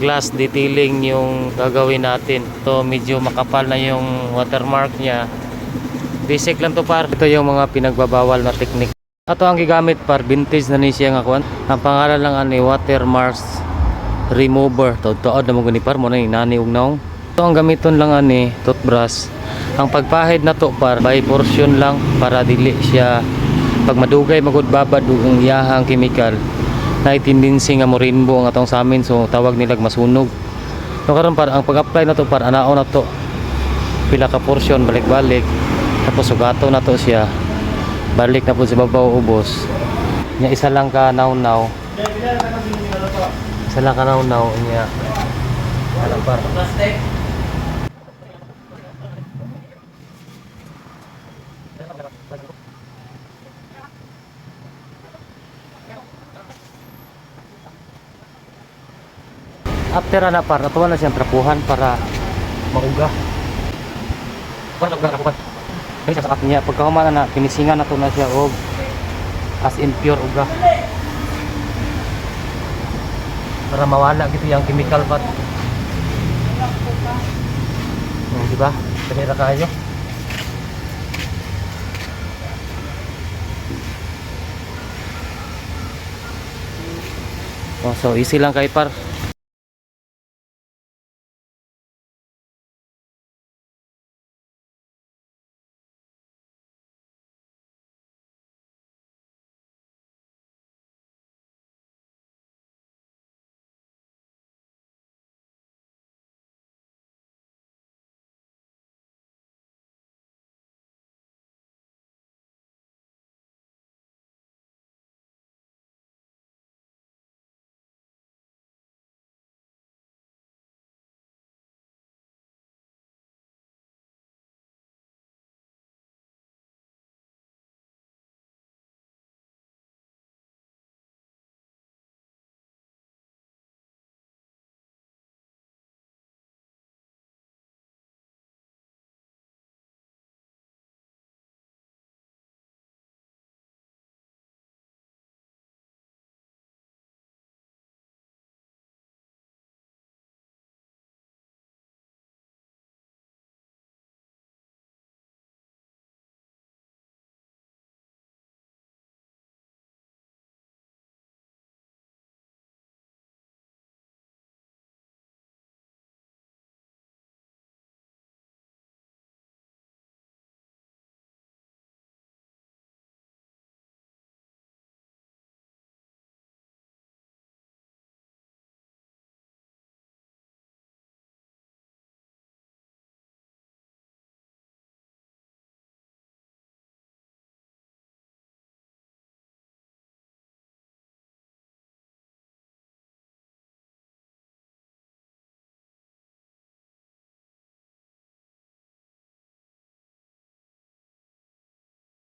glass detailing yung gagawin natin. So medyo makapal na yung watermark niya. Basic lang to par. Ito yung mga pinagbabawal na technique. Ato ang gigamit par, vintage na ni siya nga kuan. Ang pangalan lang ani watermarks remover. Tuod na mo gani par mo na inani og naong. Ito ang gamiton lang ani toothbrush. Ang pagpahid na to par by portion lang para dili siya pag madugay magud babad ang iyahang chemical. Na tendency nga mo rainbow ang atong sa amin, so tawag nilag masunog. So karon par ang pag-apply na to par anaon na to pila ka portion balik-balik tapos sugato na to siya balik na po sa babaw ubos nya isa lang ka naw-naw nya alam par after na par natuwa na siyang trapuhan para mauga para uga rapuhan kaya sa niya pagkahuman na pinisingan na to na siya og as in pure uga para mawala gitu yung chemical pat diba? Kanira kayo so easy lang kay par